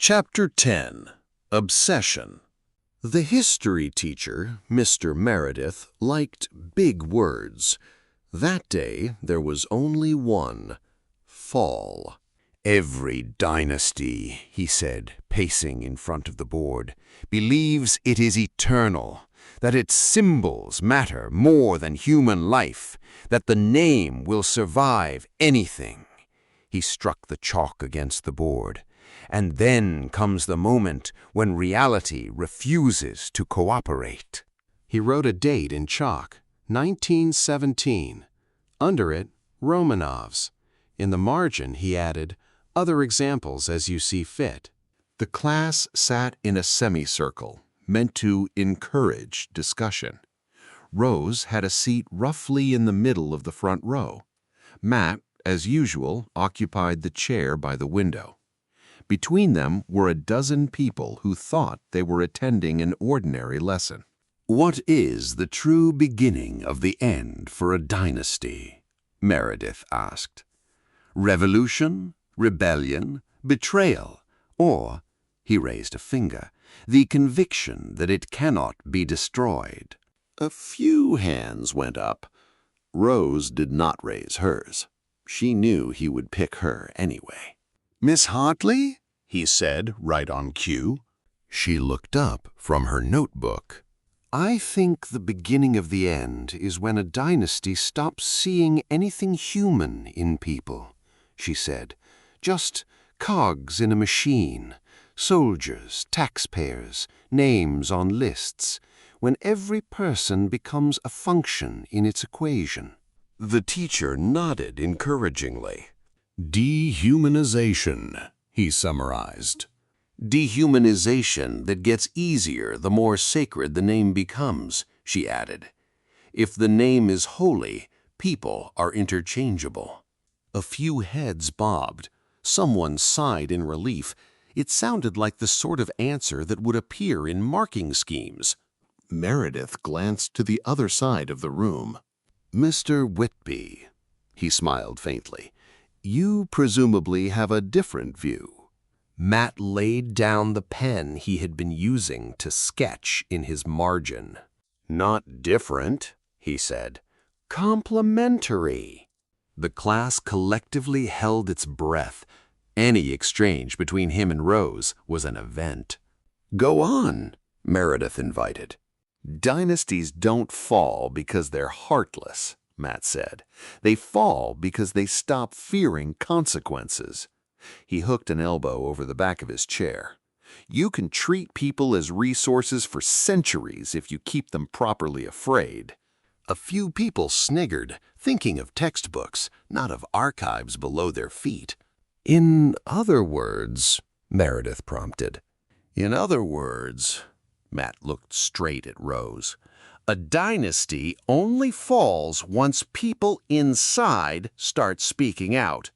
Chapter 10. Obsession. The history teacher, Mr. Meredith, liked big words. That day there was only one: fall. "Every dynasty," he said, pacing in front of the board, "believes it is eternal, that its symbols matter more than human life, that the name will survive anything." He struck the chalk against the board. "And then comes the moment when reality refuses to cooperate." He wrote a date in chalk, 1917. Under it, Romanovs. In the margin, he added, "Other examples as you see fit." The class sat in a semicircle, meant to encourage discussion. Rose had a seat roughly in the middle of the front row. Matt, as usual, occupied the chair by the window. Between them were a dozen people who thought they were attending an ordinary lesson. "What is the true beginning of the end for a dynasty?" Meredith asked. "Revolution, rebellion, betrayal, or," he raised a finger, "the conviction that it cannot be destroyed?" A few hands went up. Rose did not raise hers. She knew he would pick her anyway. "Miss Hartley?" he said, right on cue. She looked up from her notebook. "I think the beginning of the end is when a dynasty stops seeing anything human in people," she said. "Just cogs in a machine, soldiers, taxpayers, names on lists, when every person becomes a function in its equation." The teacher nodded encouragingly. "Dehumanization," he summarized. "Dehumanization that gets easier the more sacred the name becomes," she added. "If the name is holy, people are interchangeable." A few heads bobbed. Someone sighed in relief. It sounded like the sort of answer that would appear in marking schemes. Meredith glanced to the other side of the room. "Mr. Whitby," he smiled faintly, "you presumably have a different view." Matt laid down the pen he had been using to sketch in his margin. "Not different," he said. "Complementary." The class collectively held its breath. Any exchange between him and Rose was an event. "Go on," Meredith invited. "Dynasties don't fall because they're heartless," Matt said. "They fall because they stop fearing consequences." He hooked an elbow over the back of his chair. "You can treat people as resources for centuries if you keep them properly afraid." A few people sniggered, thinking of textbooks, not of archives below their feet. "In other words," Meredith prompted. "In other words," Matt looked straight at Rose, "a dynasty only falls once people inside start speaking out.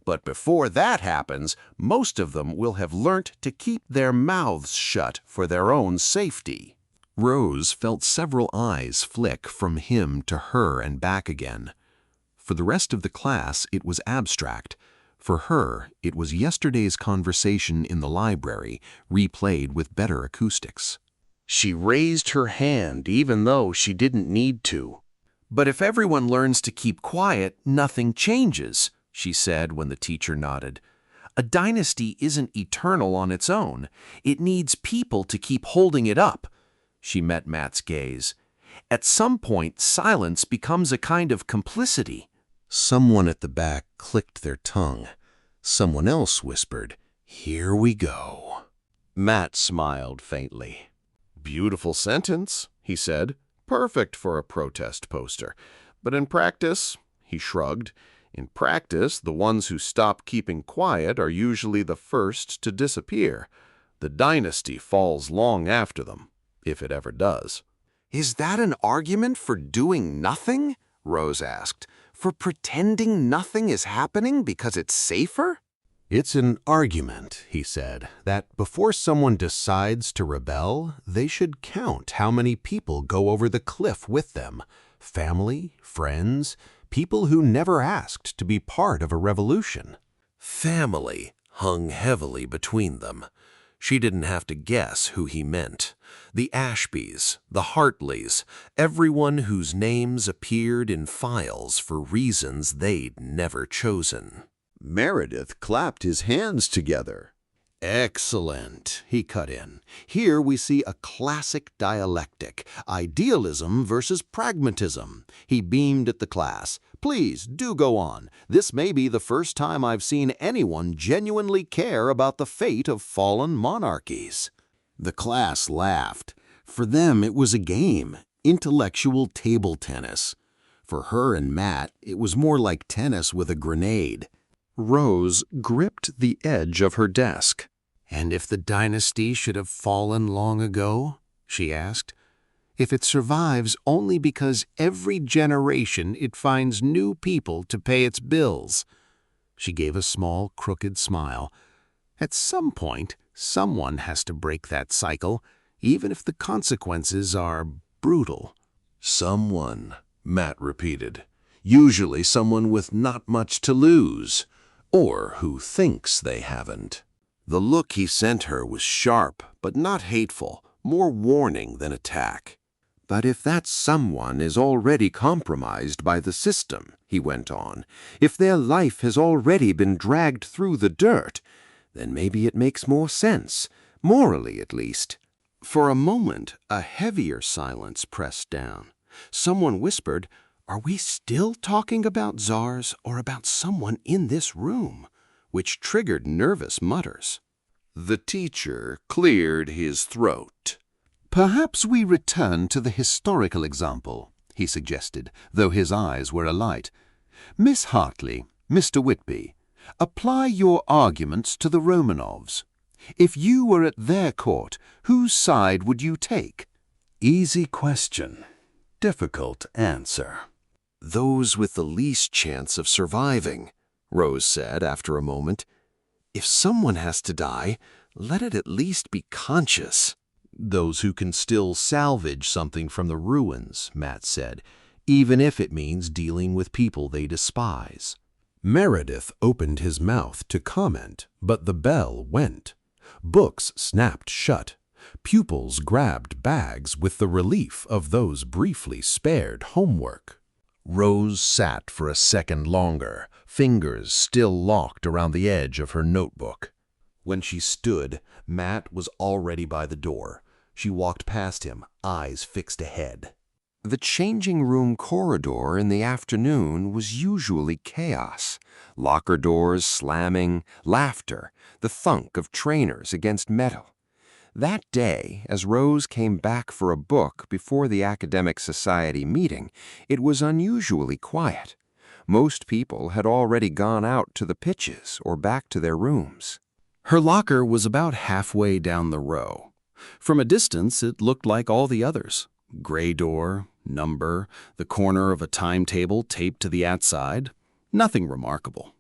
But before that happens, most of them will have learnt to keep their mouths shut for their own safety." Rose felt several eyes flick from him to her and back again. For the rest of the class, it was abstract. For her, it was yesterday's conversation in the library, replayed with better acoustics. She raised her hand even though she didn't need to. "But if everyone learns to keep quiet, nothing changes," she said when the teacher nodded. "A dynasty isn't eternal on its own. It needs people to keep holding it up." She met Matt's gaze. "At some point, silence becomes a kind of complicity." Someone at the back clicked their tongue. Someone else whispered, "Here we go." Matt smiled faintly. "Beautiful sentence," he said. "Perfect for a protest poster. But in practice," he shrugged, "in practice, the ones who stop keeping quiet are usually the first to disappear. The dynasty falls long after them, if it ever does." "Is that an argument for doing nothing?" Rose asked. "For pretending nothing is happening because it's safer?" "It's an argument," he said, "that before someone decides to rebel, they should count how many people go over the cliff with them. Family, friends, people who never asked to be part of a revolution." Family, hung heavily between them. She didn't have to guess who he meant. The Ashbys, the Hartleys, everyone whose names appeared in files for reasons they'd never chosen. Meredith clapped his hands together. Excellent, he cut in. Here we see a classic dialectic, idealism versus pragmatism. He beamed at the class. Please, do go on. This may be the first time I've seen anyone genuinely care about the fate of fallen monarchies. The class laughed. For them, it was a game, intellectual table tennis. For her and Matt, it was more like tennis with a grenade. Rose gripped the edge of her desk. And if the dynasty should have fallen long ago, she asked, if it survives only because every generation it finds new people to pay its bills. She gave a small, crooked smile. At some point, someone has to break that cycle, even if the consequences are brutal. Someone, Matt repeated. Usually someone with not much to lose, or who thinks they haven't. The look he sent her was sharp, but not hateful, more warning than attack. But if that someone is already compromised by the system, he went on, if their life has already been dragged through the dirt, then maybe it makes more sense, morally at least. For a moment, a heavier silence pressed down. Someone whispered, "Are we still talking about czars or about someone in this room?" which triggered nervous mutters. The teacher cleared his throat. Perhaps we return to the historical example, he suggested, though his eyes were alight. Miss Hartley, Mr. Whitby, apply your arguments to the Romanovs. If you were at their court, whose side would you take? Easy question. Difficult answer. Those with the least chance of surviving, Rose said after a moment. If someone has to die, let it at least be conscious. Those who can still salvage something from the ruins, Matt said, even if it means dealing with people they despise. Meredith opened his mouth to comment, but the bell went. Books snapped shut. Pupils grabbed bags with the relief of those briefly spared homework. Rose sat for a second longer, fingers still locked around the edge of her notebook. When she stood, Matt was already by the door. She walked past him, eyes fixed ahead. The changing room corridor in the afternoon was usually chaos. Locker doors slamming, laughter, the thunk of trainers against metal. That day, as Rose came back for a book before the Academic Society meeting, it was unusually quiet. Most people had already gone out to the pitches or back to their rooms. Her locker was about halfway down the row. From a distance, it looked like all the others. Gray door, number, the corner of a timetable taped to the outside. Nothing remarkable.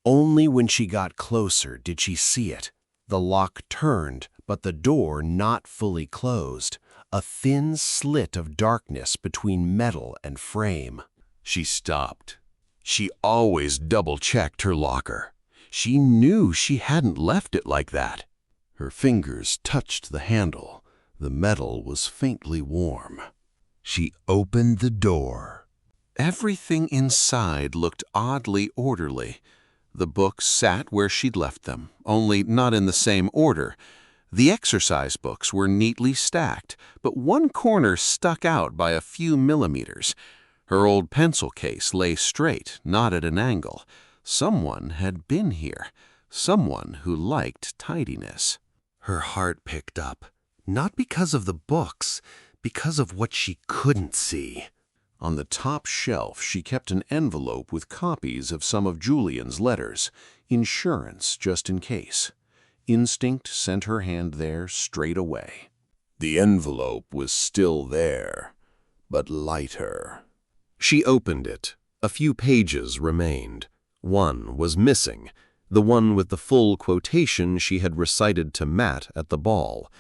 Only when she got closer did she see it. The lock turned, but the door not fully closed, a thin slit of darkness between metal and frame. She stopped. She always double-checked her locker. She knew she hadn't left it like that. Her fingers touched the handle. The metal was faintly warm. She opened the door. Everything inside looked oddly orderly. The books sat where she'd left them, only not in the same order. The exercise books were neatly stacked, but one corner stuck out by a few millimeters. Her old pencil case lay straight, not at an angle. Someone had been here, someone who liked tidiness. Her heart picked up, not because of the books, because of what she couldn't see. On the top shelf, she kept an envelope with copies of some of Julian's letters, insurance just in case. Instinct sent her hand there straight away. The envelope was still there, but lighter. She opened it. A few pages remained. One was missing, the one with the full quotation she had recited to Matt at the ball.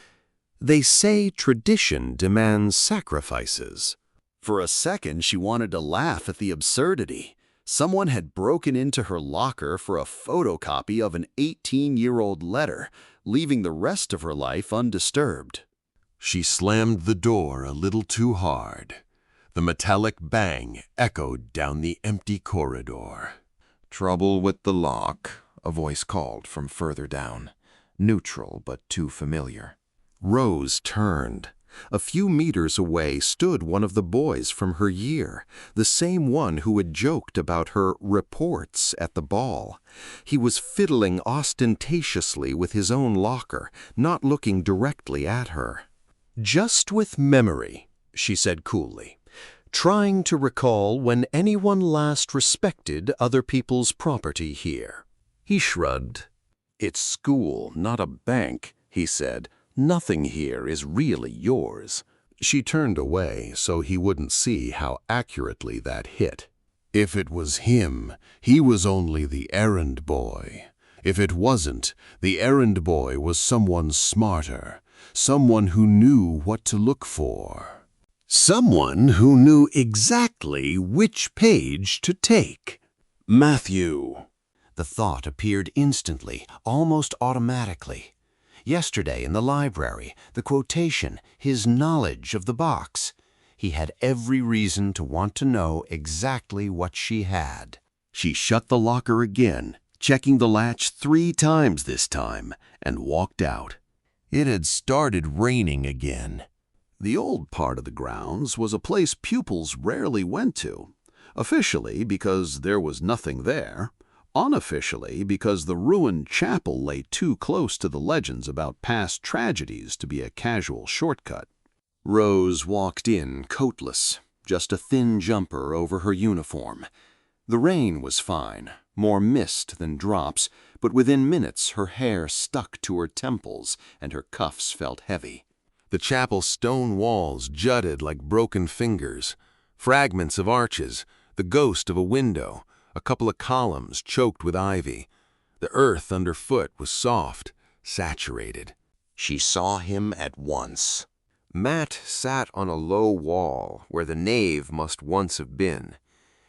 They say tradition demands sacrifices. For a second, she wanted to laugh at the absurdity. Someone had broken into her locker for a photocopy of an 18-year-old letter, leaving the rest of her life undisturbed. She slammed the door a little too hard. The metallic bang echoed down the empty corridor. "Trouble with the lock," a voice called from further down, neutral but too familiar. Rose turned. A few meters away stood one of the boys from her year, the same one who had joked about her reports at the ball. He was fiddling ostentatiously with his own locker, not looking directly at her. "Just with memory," she said coolly, "trying to recall when anyone last respected other people's property here." He shrugged. "It's school, not a bank," he said. "Nothing here is really yours." She turned away so he wouldn't see how accurately that hit. If it was him, he was only the errand boy. If it wasn't, the errand boy was someone smarter, someone who knew what to look for. Someone who knew exactly which page to take. Matthew. The thought appeared instantly, almost automatically. Yesterday in the library, the quotation, his knowledge of the box. He had every reason to want to know exactly what she had. She shut the locker again, checking the latch 3 times this time, and walked out. It had started raining again. The old part of the grounds was a place pupils rarely went to, officially because there was nothing there, unofficially because the ruined chapel lay too close to the legends about past tragedies to be a casual shortcut. Rose walked in coatless, just a thin jumper over her uniform. The rain was fine, more mist than drops, but within minutes her hair stuck to her temples and her cuffs felt heavy. The chapel's stone walls jutted like broken fingers, fragments of arches, the ghost of a window, a couple of columns choked with ivy. The earth underfoot was soft, saturated. She saw him at once. Matt sat on a low wall where the nave must once have been.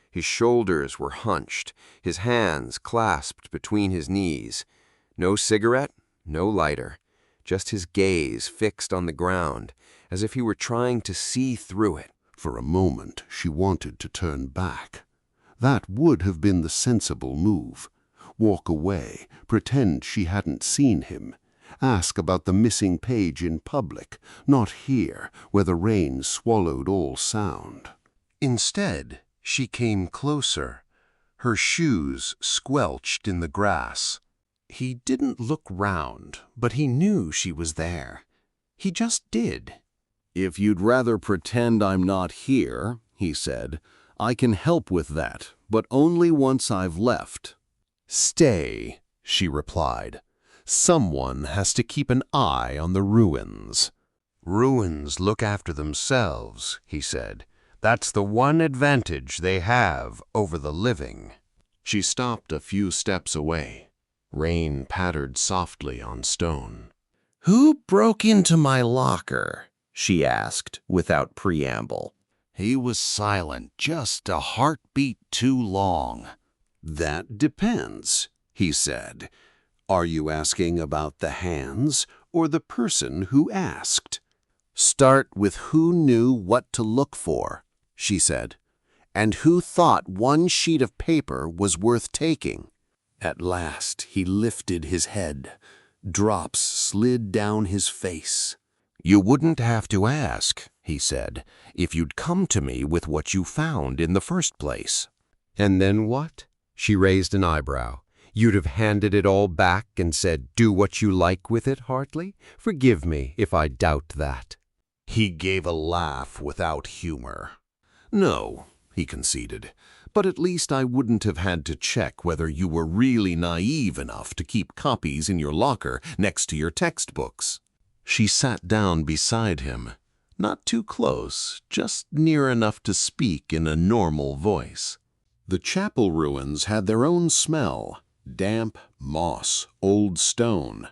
His shoulders were hunched, his hands clasped between his knees. No cigarette, no lighter, just his gaze fixed on the ground, as if he were trying to see through it. For a moment, she wanted to turn back. That would have been the sensible move. Walk away, pretend she hadn't seen him. Ask about the missing page in public, not here, where the rain swallowed all sound. Instead, she came closer, her shoes squelched in the grass. He didn't look round, but he knew she was there. He just did. "If you'd rather pretend I'm not here," he said, "I can help with that, but only once I've left." "Stay," she replied. "Someone has to keep an eye on the ruins." "Ruins look after themselves," he said. "That's the one advantage they have over the living." She stopped a few steps away. Rain pattered softly on stone. "Who broke into my locker?" she asked without preamble. He was silent, just a heartbeat too long. "That depends," he said. "Are you asking about the hands or the person who asked?" "Start with who knew what to look for," she said, "and who thought one sheet of paper was worth taking." At last he lifted his head. Drops slid down his face. "You wouldn't have to ask," he said, "if you'd come to me with what you found in the first place." And then what? She raised an eyebrow. You'd have handed it all back and said, "Do what you like with it, Hartley? Forgive me if I doubt that." He gave a laugh without humor. "No," he conceded, "but at least I wouldn't have had to check whether you were really naive enough to keep copies in your locker next to your textbooks." She sat down beside him, not too close, just near enough to speak in a normal voice. The chapel ruins had their own smell, damp, moss, old stone.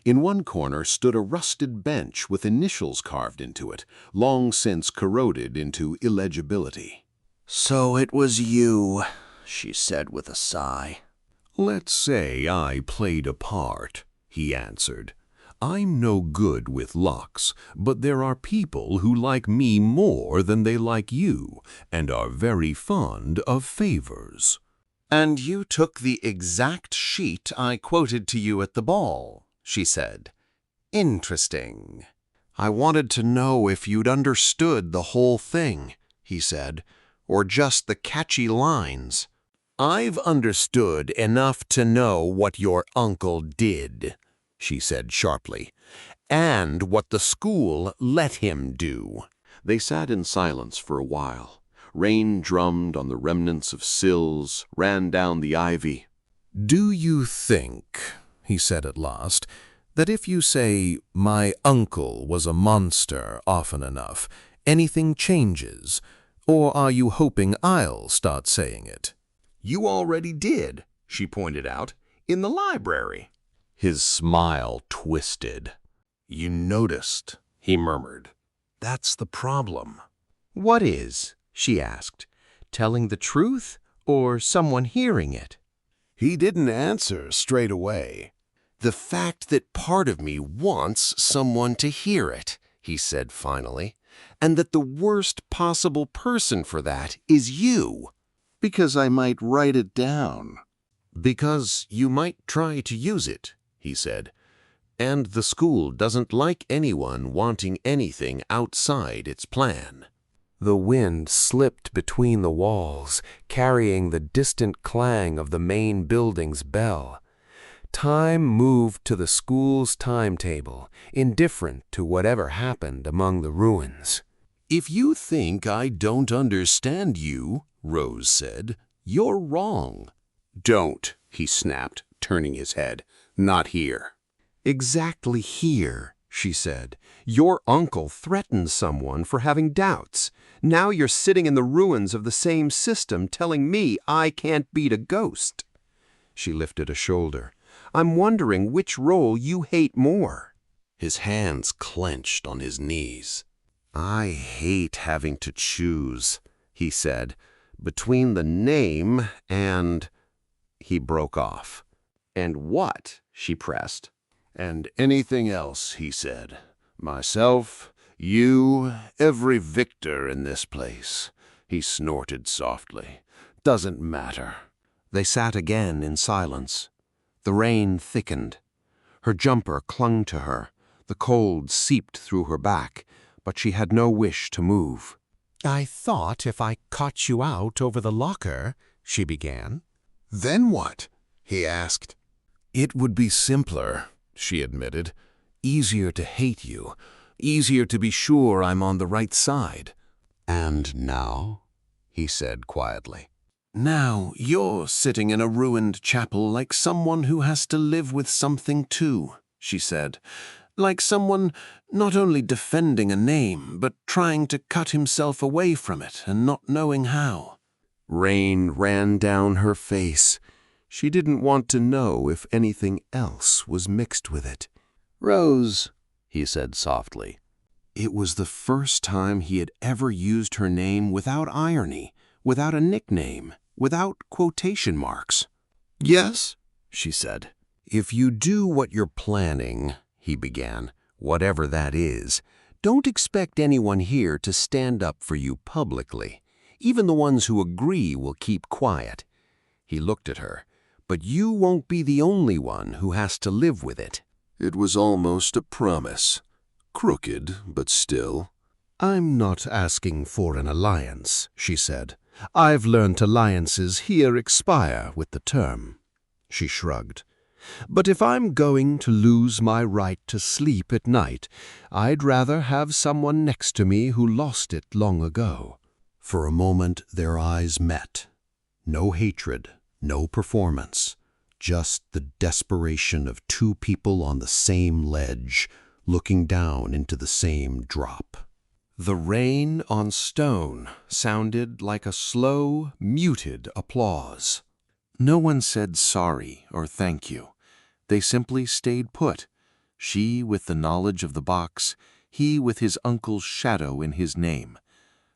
In one corner stood a rusted bench with initials carved into it, long since corroded into illegibility. "So it was you," she said with a sigh. "Let's say I played a part," he answered. "I'm no good with locks, but there are people who like me more than they like you, and are very fond of favors." "And you took the exact sheet I quoted to you at the ball," she said. "Interesting." "I wanted to know if you'd understood the whole thing," he said, "or just the catchy lines." "I've understood enough to know what your uncle did," she said sharply, "and what the school let him do." They sat in silence for a while. Rain drummed on the remnants of sills, ran down the ivy. "Do you think," he said at last, "that if you say, 'My uncle was a monster' often enough, anything changes? Or are you hoping I'll start saying it?" "You already did," she pointed out, "in the library." His smile twisted. "You noticed," he murmured. "That's the problem." "What is?" she asked. "Telling the truth or someone hearing it?" He didn't answer straight away. "The fact that part of me wants someone to hear it," he said finally, "and that the worst possible person for that is you." "Because I might write it down." "Because you might try to use it," he said, "and the school doesn't like anyone wanting anything outside its plan." The wind slipped between the walls, carrying the distant clang of the main building's bell. Time moved to the school's timetable, indifferent to whatever happened among the ruins. "If you think I don't understand you," Rose said, "you're wrong." "Don't," he snapped, turning his head. "Not here." "Exactly here," she said. "Your uncle threatened someone for having doubts. Now you're sitting in the ruins of the same system telling me I can't beat a ghost." She lifted a shoulder. "I'm wondering which role you hate more." His hands clenched on his knees. "I hate having to choose," he said, "between the name and—" He broke off. "And what?" she pressed. "And anything else," he said. "Myself, you, every victor in this place," he snorted softly. "Doesn't matter." They sat again in silence. The rain thickened. Her jumper clung to her. The cold seeped through her back, but she had no wish to move. "I thought if I caught you out over the locker," she began. "Then what?" he asked. "It would be simpler," she admitted. "Easier to hate you. Easier to be sure I'm on the right side." "And now?" he said quietly. "Now you're sitting in a ruined chapel like someone who has to live with something too," she said. "Like someone not only defending a name, but trying to cut himself away from it and not knowing how." Rain ran down her face. She didn't want to know if anything else was mixed with it. "Rose," he said softly. It was the first time he had ever used her name without irony, without a nickname, without quotation marks. "Yes?" she said. "If you do what you're planning," he began, "whatever that is, don't expect anyone here to stand up for you publicly. Even the ones who agree will keep quiet." He looked at her. "But you won't be the only one who has to live with it." It was almost a promise. Crooked, but still. "I'm not asking for an alliance," she said. "I've learned alliances here expire with the term." She shrugged. "But if I'm going to lose my right to sleep at night, I'd rather have someone next to me who lost it long ago." For a moment their eyes met. No hatred, no performance, just the desperation of two people on the same ledge, looking down into the same drop. The rain on stone sounded like a slow, muted applause. No one said sorry or thank you. They simply stayed put, she with the knowledge of the box, he with his uncle's shadow in his name.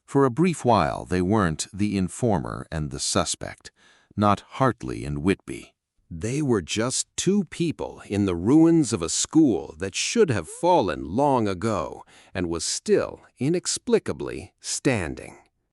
For a brief while they weren't the informer and the suspect, not Hartley and Whitby. They were just two people in the ruins of a school that should have fallen long ago and was still inexplicably standing.